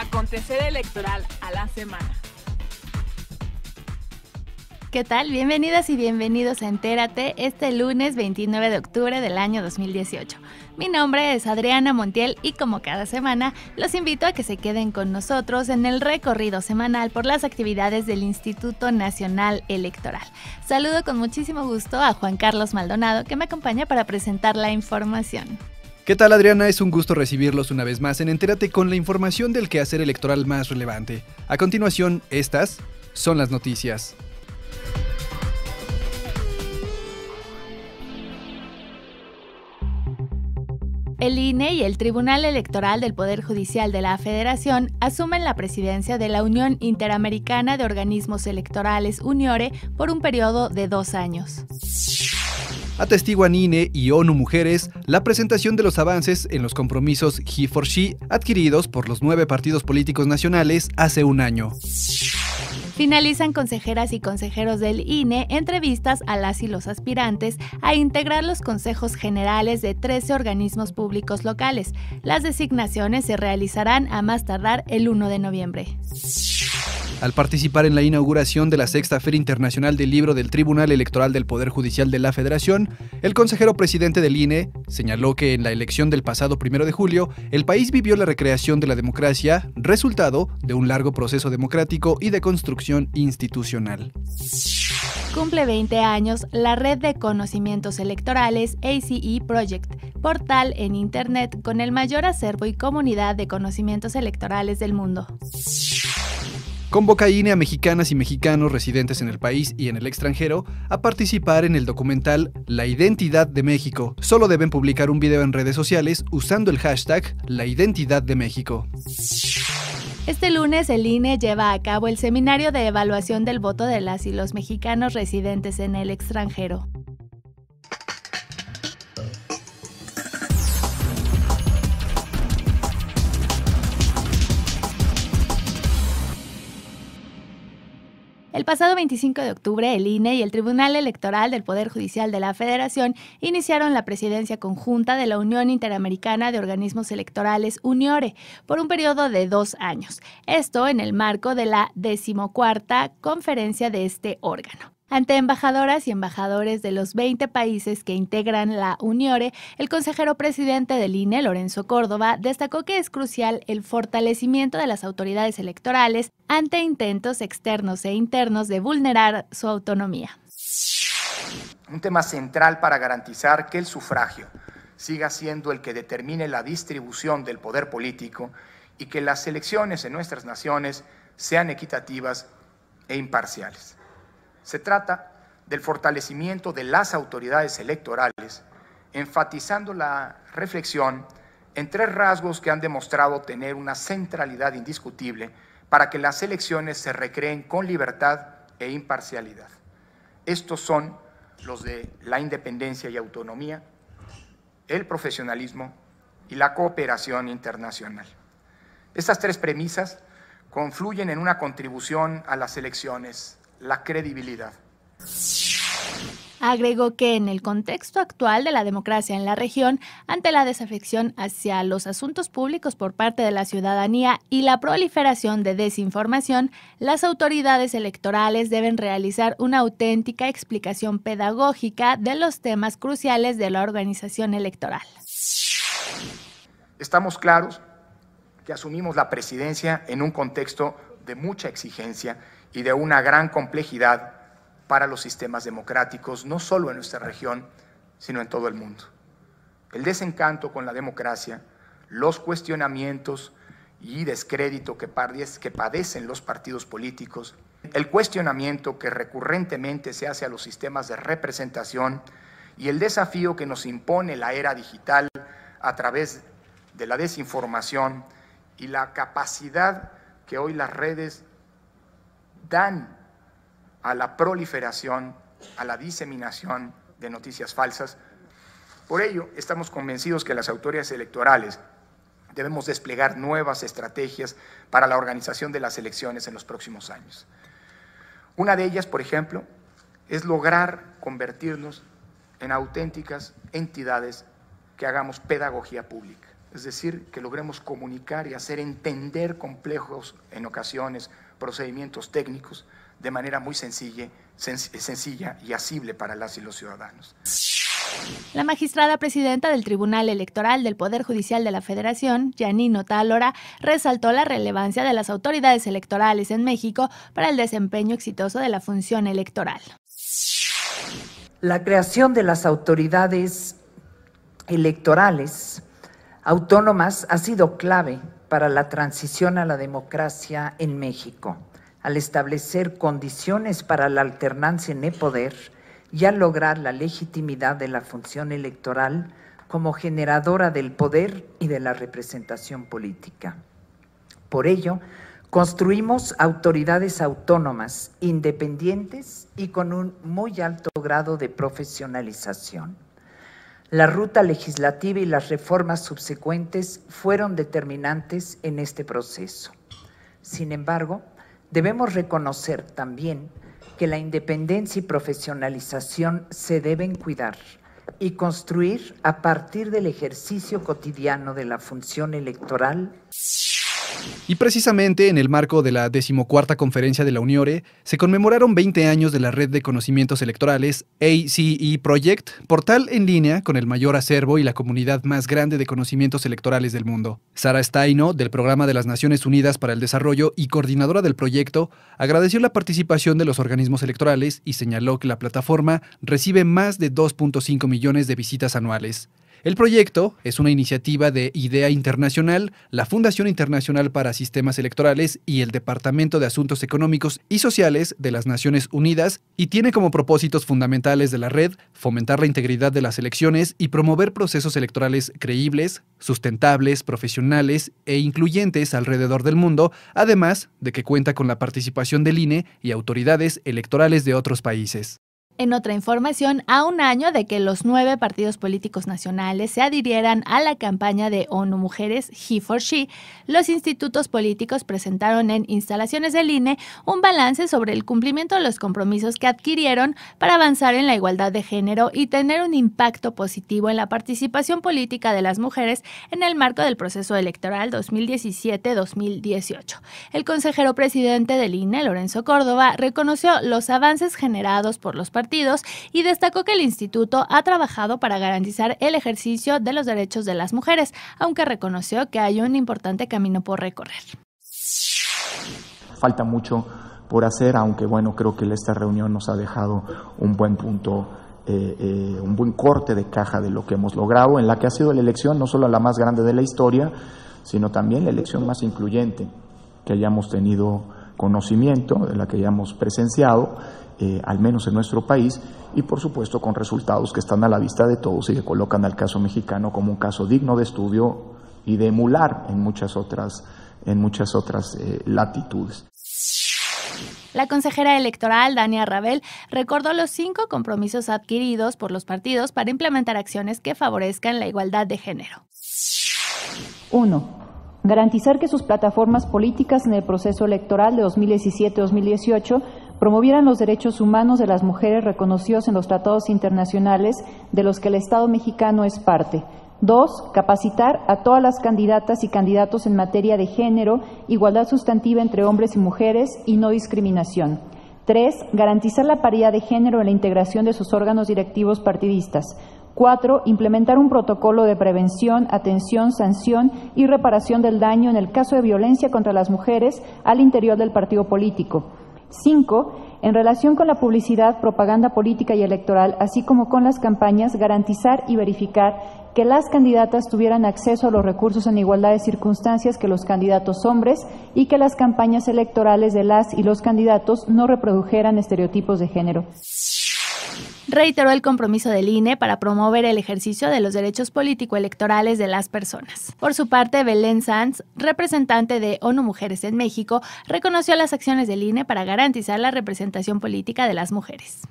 acontecer electoral a la semana. ¿Qué tal? Bienvenidas y bienvenidos a Entérate este lunes 29 de octubre del año 2018. Mi nombre es Adriana Montiel y como cada semana los invito a que se queden con nosotros en el recorrido semanal por las actividades del Instituto Nacional Electoral. Saludo con muchísimo gusto a Juan Carlos Maldonado, que me acompaña para presentar la información. ¿Qué tal, Adriana? Es un gusto recibirlos una vez más en Entérate con la información del quehacer electoral más relevante. A continuación, estas son las noticias. El INE y el Tribunal Electoral del Poder Judicial de la Federación asumen la presidencia de la Unión Interamericana de Organismos Electorales, UNIORE, por un periodo de 2 años. Atestiguan INE y ONU Mujeres la presentación de los avances en los compromisos He4She adquiridos por los 9 partidos políticos nacionales hace un año. Finalizan consejeras y consejeros del INE entrevistas a las y los aspirantes a integrar los consejos generales de 13 organismos públicos locales. Las designaciones se realizarán a más tardar el 1 de noviembre. Al participar en la inauguración de la 6ª Feria Internacional del Libro del Tribunal Electoral del Poder Judicial de la Federación, el consejero presidente del INE señaló que en la elección del pasado 1 de julio, el país vivió la recreación de la democracia, resultado de un largo proceso democrático y de construcción institucional. Cumple 20 años la Red de Conocimientos Electorales ACE Project, portal en Internet con el mayor acervo y comunidad de conocimientos electorales del mundo. Convoca INE a mexicanas y mexicanos residentes en el país y en el extranjero a participar en el documental La Identidad de México. Solo deben publicar un video en redes sociales usando el hashtag La Identidad de México. Este lunes el INE lleva a cabo el seminario de evaluación del voto de las y los mexicanos residentes en el extranjero. El pasado 25 de octubre, el INE y el Tribunal Electoral del Poder Judicial de la Federación iniciaron la presidencia conjunta de la Unión Interamericana de Organismos Electorales, UNIORE, por un periodo de 2 años. Esto en el marco de la 14ª conferencia de este órgano. Ante embajadoras y embajadores de los 20 países que integran la UNIORE, el consejero presidente del INE, Lorenzo Córdoba, destacó que es crucial el fortalecimiento de las autoridades electorales ante intentos externos e internos de vulnerar su autonomía. Un tema central para garantizar que el sufragio siga siendo el que determine la distribución del poder político y que las elecciones en nuestras naciones sean equitativas e imparciales. Se trata del fortalecimiento de las autoridades electorales, enfatizando la reflexión en 3 rasgos que han demostrado tener una centralidad indiscutible para que las elecciones se recreen con libertad e imparcialidad. Estos son los de la independencia y autonomía, el profesionalismo y la cooperación internacional. Estas 3 premisas confluyen en una contribución a las elecciones: la credibilidad. Agregó que en el contexto actual de la democracia en la región, ante la desafección hacia los asuntos públicos por parte de la ciudadanía y la proliferación de desinformación, las autoridades electorales deben realizar una auténtica explicación pedagógica de los temas cruciales de la organización electoral. Estamos claros que asumimos la presidencia en un contexto de mucha exigencia y de una gran complejidad para los sistemas democráticos, no solo en nuestra región, sino en todo el mundo. El desencanto con la democracia, los cuestionamientos y descrédito que padecen los partidos políticos, el cuestionamiento que recurrentemente se hace a los sistemas de representación y el desafío que nos impone la era digital a través de la desinformación y la capacidad que hoy las redes dan a la proliferación, a la diseminación de noticias falsas. Por ello, estamos convencidos que las autoridades electorales debemos desplegar nuevas estrategias para la organización de las elecciones en los próximos años. Una de ellas, por ejemplo, es lograr convertirnos en auténticas entidades que hagamos pedagogía pública. es decir, que logremos comunicar y hacer entender complejos, en ocasiones, procedimientos técnicos de manera muy sencilla y asible para las y los ciudadanos. La magistrada presidenta del Tribunal Electoral del Poder Judicial de la Federación, Janine Otálora, resaltó la relevancia de las autoridades electorales en México para el desempeño exitoso de la función electoral. La creación de las autoridades electorales autónomas ha sido clave para la transición a la democracia en México, al establecer condiciones para la alternancia en el poder y al lograr la legitimidad de la función electoral como generadora del poder y de la representación política. Por ello, construimos autoridades autónomas, independientes y con un muy alto grado de profesionalización. La ruta legislativa y las reformas subsecuentes fueron determinantes en este proceso. Sin embargo, debemos reconocer también que la independencia y profesionalización se deben cuidar y construir a partir del ejercicio cotidiano de la función electoral. Y precisamente en el marco de la 14ª Conferencia de la UNIORE se conmemoraron 20 años de la Red de Conocimientos Electorales ACE Project, portal en línea con el mayor acervo y la comunidad más grande de conocimientos electorales del mundo. Sara Staino, del Programa de las Naciones Unidas para el Desarrollo y coordinadora del proyecto, agradeció la participación de los organismos electorales y señaló que la plataforma recibe más de 2.5 millones de visitas anuales. El proyecto es una iniciativa de IDEA Internacional, la Fundación Internacional para Sistemas Electorales y el Departamento de Asuntos Económicos y Sociales de las Naciones Unidas y tiene como propósitos fundamentales de la red fomentar la integridad de las elecciones y promover procesos electorales creíbles, sustentables, profesionales e incluyentes alrededor del mundo, además de que cuenta con la participación del INE y autoridades electorales de otros países. En otra información, a un año de que los 9 partidos políticos nacionales se adhirieran a la campaña de ONU Mujeres He4She, los institutos políticos presentaron en instalaciones del INE un balance sobre el cumplimiento de los compromisos que adquirieron para avanzar en la igualdad de género y tener un impacto positivo en la participación política de las mujeres en el marco del proceso electoral 2017-2018. El consejero presidente del INE, Lorenzo Córdoba, reconoció los avances generados por los partidos y destacó que el instituto ha trabajado para garantizar el ejercicio de los derechos de las mujeres, aunque reconoció que hay un importante camino por recorrer. Falta mucho por hacer, aunque bueno, creo que esta reunión nos ha dejado un buen punto, un buen corte de caja de lo que hemos logrado, en la que ha sido la elección no solo la más grande de la historia, sino también la elección más incluyente que hayamos tenido conocimiento, de la que hayamos presenciado, al menos en nuestro país, y por supuesto con resultados que están a la vista de todos y que colocan al caso mexicano como un caso digno de estudio y de emular en muchas otras latitudes. La consejera electoral, Dania Rabel, recordó los 5 compromisos adquiridos por los partidos para implementar acciones que favorezcan la igualdad de género. 1. Garantizar que sus plataformas políticas en el proceso electoral de 2017-2018 promovieran los derechos humanos de las mujeres reconocidos en los tratados internacionales de los que el Estado mexicano es parte. 2. Capacitar a todas las candidatas y candidatos en materia de género, igualdad sustantiva entre hombres y mujeres y no discriminación. 3. Garantizar la paridad de género en la integración de sus órganos directivos partidistas. 4. Implementar un protocolo de prevención, atención, sanción y reparación del daño en el caso de violencia contra las mujeres al interior del partido político. 5. En relación con la publicidad, propaganda política y electoral, así como con las campañas, garantizar y verificar que las candidatas tuvieran acceso a los recursos en igualdad de circunstancias que los candidatos hombres y que las campañas electorales de las y los candidatos no reprodujeran estereotipos de género. Reiteró el compromiso del INE para promover el ejercicio de los derechos político-electorales de las personas. Por su parte, Belén Sanz, representante de ONU Mujeres en México, reconoció las acciones del INE para garantizar la representación política de las mujeres.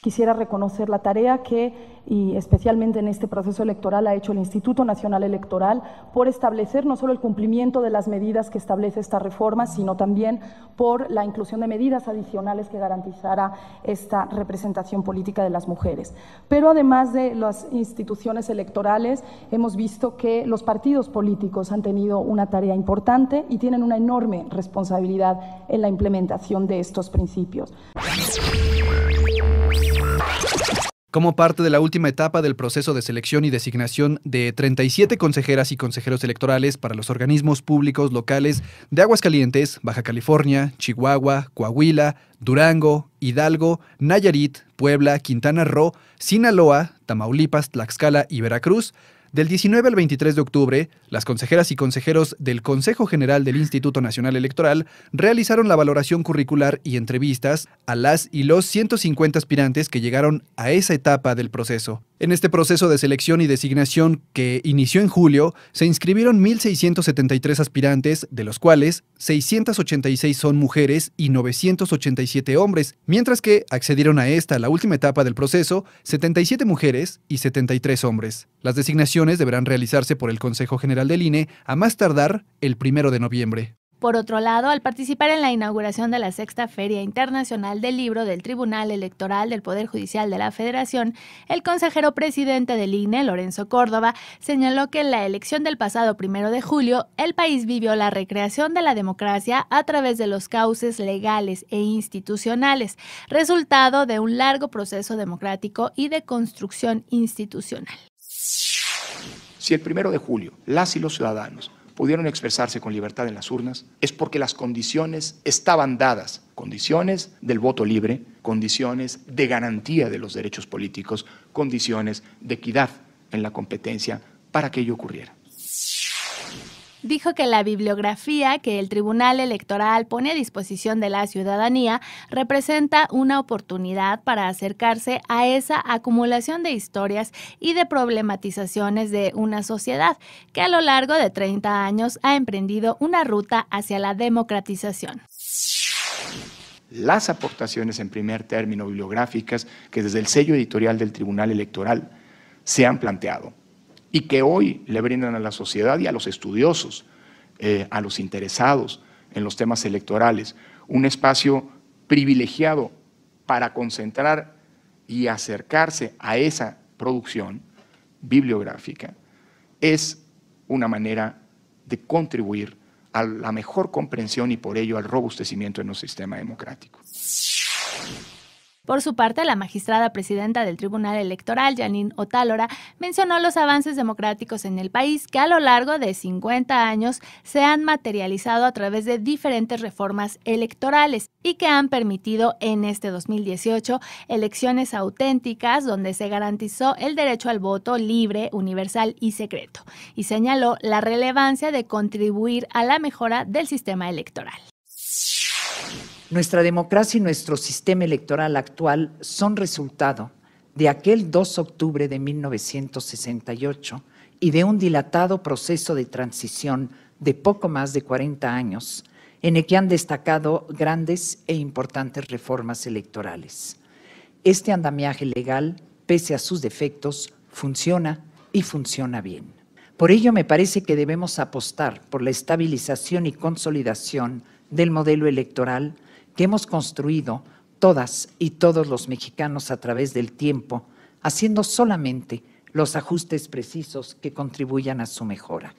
Quisiera reconocer la tarea que, y especialmente en este proceso electoral, ha hecho el Instituto Nacional Electoral por establecer no solo el cumplimiento de las medidas que establece esta reforma, sino también por la inclusión de medidas adicionales que garantizara esta representación política de las mujeres. Pero además de las instituciones electorales, hemos visto que los partidos políticos han tenido una tarea importante y tienen una enorme responsabilidad en la implementación de estos principios. Como parte de la última etapa del proceso de selección y designación de 37 consejeras y consejeros electorales para los organismos públicos locales de Aguascalientes, Baja California, Chihuahua, Coahuila, Durango, Hidalgo, Nayarit, Puebla, Quintana Roo, Sinaloa, Tamaulipas, Tlaxcala y Veracruz, del 19 al 23 de octubre, las consejeras y consejeros del Consejo General del Instituto Nacional Electoral realizaron la valoración curricular y entrevistas a las y los 150 aspirantes que llegaron a esa etapa del proceso. En este proceso de selección y designación que inició en julio, se inscribieron 1,673 aspirantes, de los cuales 686 son mujeres y 987 hombres, mientras que accedieron a la última etapa del proceso, 77 mujeres y 73 hombres. Las designaciones deberán realizarse por el Consejo General del INE a más tardar el 1 de noviembre. Por otro lado, al participar en la inauguración de la Sexta Feria Internacional del Libro del Tribunal Electoral del Poder Judicial de la Federación, el consejero presidente del INE, Lorenzo Córdoba, señaló que en la elección del pasado 1 de julio, el país vivió la recreación de la democracia a través de los cauces legales e institucionales, resultado de un largo proceso democrático y de construcción institucional. Si el 1 de julio las y los ciudadanos pudieron expresarse con libertad en las urnas, es porque las condiciones estaban dadas, condiciones del voto libre, condiciones de garantía de los derechos políticos, condiciones de equidad en la competencia para que ello ocurriera. Dijo que la bibliografía que el Tribunal Electoral pone a disposición de la ciudadanía representa una oportunidad para acercarse a esa acumulación de historias y de problematizaciones de una sociedad que a lo largo de 30 años ha emprendido una ruta hacia la democratización. Las aportaciones en primer término bibliográficas que desde el sello editorial del Tribunal Electoral se han planteado y que hoy le brindan a la sociedad y a los estudiosos, a los interesados en los temas electorales, un espacio privilegiado para concentrar y acercarse a esa producción bibliográfica, es una manera de contribuir a la mejor comprensión y por ello al robustecimiento de nuestro sistema democrático. Por su parte, la magistrada presidenta del Tribunal Electoral, Janine Otálora, mencionó los avances democráticos en el país que a lo largo de 50 años se han materializado a través de diferentes reformas electorales y que han permitido en este 2018 elecciones auténticas donde se garantizó el derecho al voto libre, universal y secreto, y señaló la relevancia de contribuir a la mejora del sistema electoral. Nuestra democracia y nuestro sistema electoral actual son resultado de aquel 2 de octubre de 1968 y de un dilatado proceso de transición de poco más de 40 años, en el que han destacado grandes e importantes reformas electorales. Este andamiaje legal, pese a sus defectos, funciona y funciona bien. Por ello, me parece que debemos apostar por la estabilización y consolidación del modelo electoral que hemos construido todas y todos los mexicanos a través del tiempo, haciendo solamente los ajustes precisos que contribuyan a su mejora.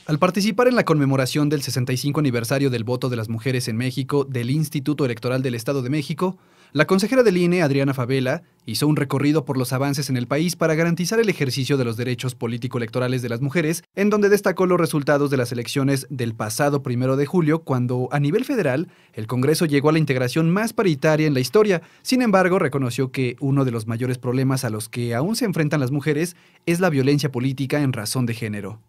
Al participar en la conmemoración del 65 aniversario del voto de las mujeres en México del Instituto Electoral del Estado de México, la consejera del INE, Adriana Favela, hizo un recorrido por los avances en el país para garantizar el ejercicio de los derechos político-electorales de las mujeres, en donde destacó los resultados de las elecciones del pasado 1 de julio, cuando, a nivel federal, el Congreso llegó a la integración más paritaria en la historia. Sin embargo, reconoció que uno de los mayores problemas a los que aún se enfrentan las mujeres es la violencia política en razón de género.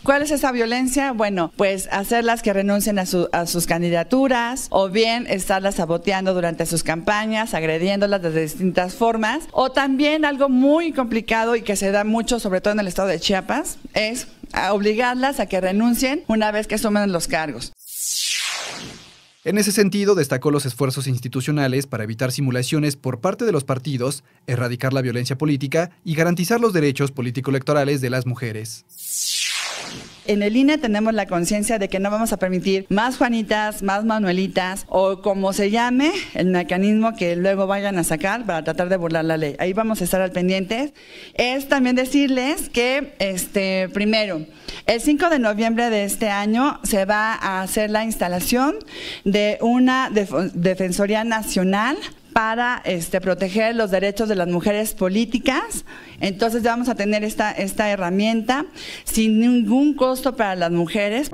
¿Cuál es esa violencia? Bueno, pues hacerlas que renuncien a sus candidaturas o bien estarlas saboteando durante sus campañas, agrediéndolas de distintas formas. O también algo muy complicado y que se da mucho, sobre todo en el estado de Chiapas, es obligarlas a que renuncien una vez que asumen los cargos. En ese sentido, destacó los esfuerzos institucionales para evitar simulaciones por parte de los partidos, erradicar la violencia política y garantizar los derechos político-electorales de las mujeres. En el INE tenemos la conciencia de que no vamos a permitir más Juanitas, más Manuelitas o como se llame el mecanismo que luego vayan a sacar para tratar de burlar la ley. Ahí vamos a estar al pendiente. Es también decirles que, primero, el 5 de noviembre de este año se va a hacer la instalación de una Defensoría Nacional para proteger los derechos de las mujeres políticas. Entonces ya vamos a tener esta herramienta sin ningún costo para las mujeres.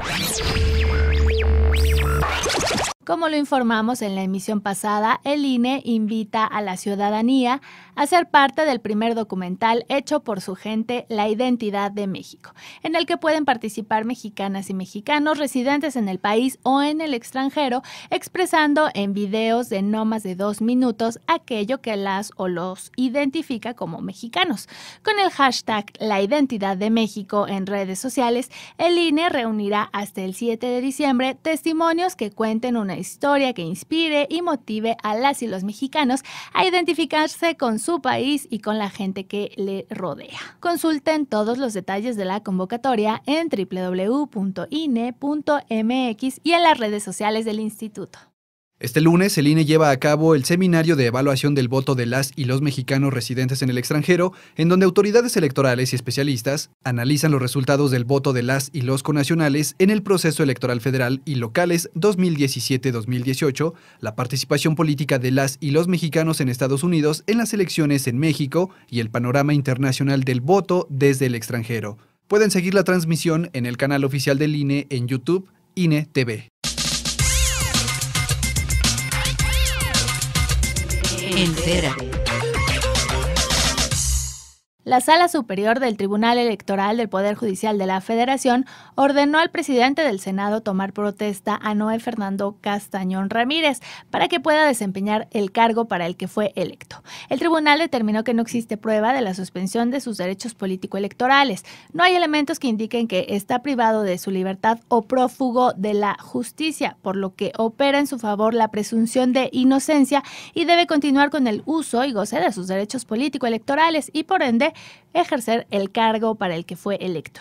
Como lo informamos en la emisión pasada, el INE invita a la ciudadanía a ser parte del primer documental hecho por su gente, La Identidad de México, en el que pueden participar mexicanas y mexicanos residentes en el país o en el extranjero, expresando en videos de no más de 2 minutos aquello que las o los identifica como mexicanos. Con el hashtag La Identidad de México en redes sociales, el INE reunirá hasta el 7 de diciembre testimonios que cuenten una historia que inspire y motive a las y los mexicanos a identificarse con su país y con la gente que le rodea. Consulten todos los detalles de la convocatoria en www.ine.mx y en las redes sociales del instituto. Este lunes, el INE lleva a cabo el seminario de evaluación del voto de las y los mexicanos residentes en el extranjero, en donde autoridades electorales y especialistas analizan los resultados del voto de las y los connacionales en el proceso electoral federal y locales 2017-2018, la participación política de las y los mexicanos en Estados Unidos en las elecciones en México y el panorama internacional del voto desde el extranjero. Pueden seguir la transmisión en el canal oficial del INE en YouTube, INE TV. Entérate. La Sala Superior del Tribunal Electoral del Poder Judicial de la Federación ordenó al presidente del Senado tomar protesta a Noé Fernando Castañón Ramírez para que pueda desempeñar el cargo para el que fue electo. El tribunal determinó que no existe prueba de la suspensión de sus derechos político-electorales. No hay elementos que indiquen que está privado de su libertad o prófugo de la justicia, por lo que opera en su favor la presunción de inocencia y debe continuar con el uso y goce de sus derechos político-electorales y, por ende, ejercer el cargo para el que fue electo.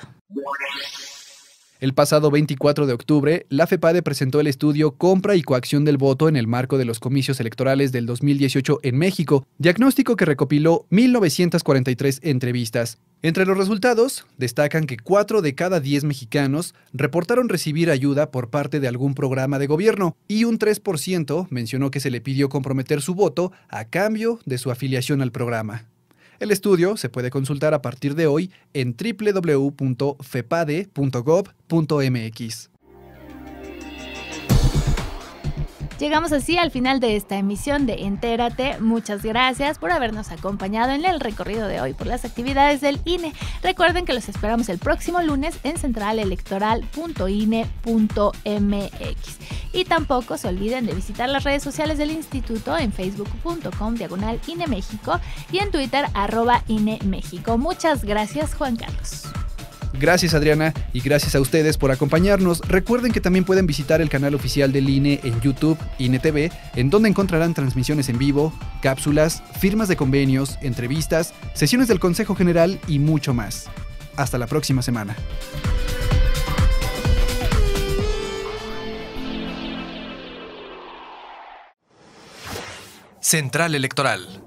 El pasado 24 de octubre, la FEPADE presentó el estudio Compra y coacción del voto en el marco de los comicios electorales del 2018 en México, diagnóstico que recopiló 1,943 entrevistas. Entre los resultados, destacan que 4 de cada 10 mexicanos reportaron recibir ayuda por parte de algún programa de gobierno y un 3% mencionó que se le pidió comprometer su voto a cambio de su afiliación al programa. El estudio se puede consultar a partir de hoy en www.fepade.gov.mx. Llegamos así al final de esta emisión de Entérate. Muchas gracias por habernos acompañado en el recorrido de hoy por las actividades del INE. Recuerden que los esperamos el próximo lunes en centralelectoral.ine.mx. Y tampoco se olviden de visitar las redes sociales del instituto en facebook.com/INE México y en Twitter @INE México. Muchas gracias, Juan Carlos. Gracias, Adriana, y gracias a ustedes por acompañarnos. Recuerden que también pueden visitar el canal oficial del INE en YouTube, INE TV, en donde encontrarán transmisiones en vivo, cápsulas, firmas de convenios, entrevistas, sesiones del Consejo General y mucho más. Hasta la próxima semana. Central Electoral.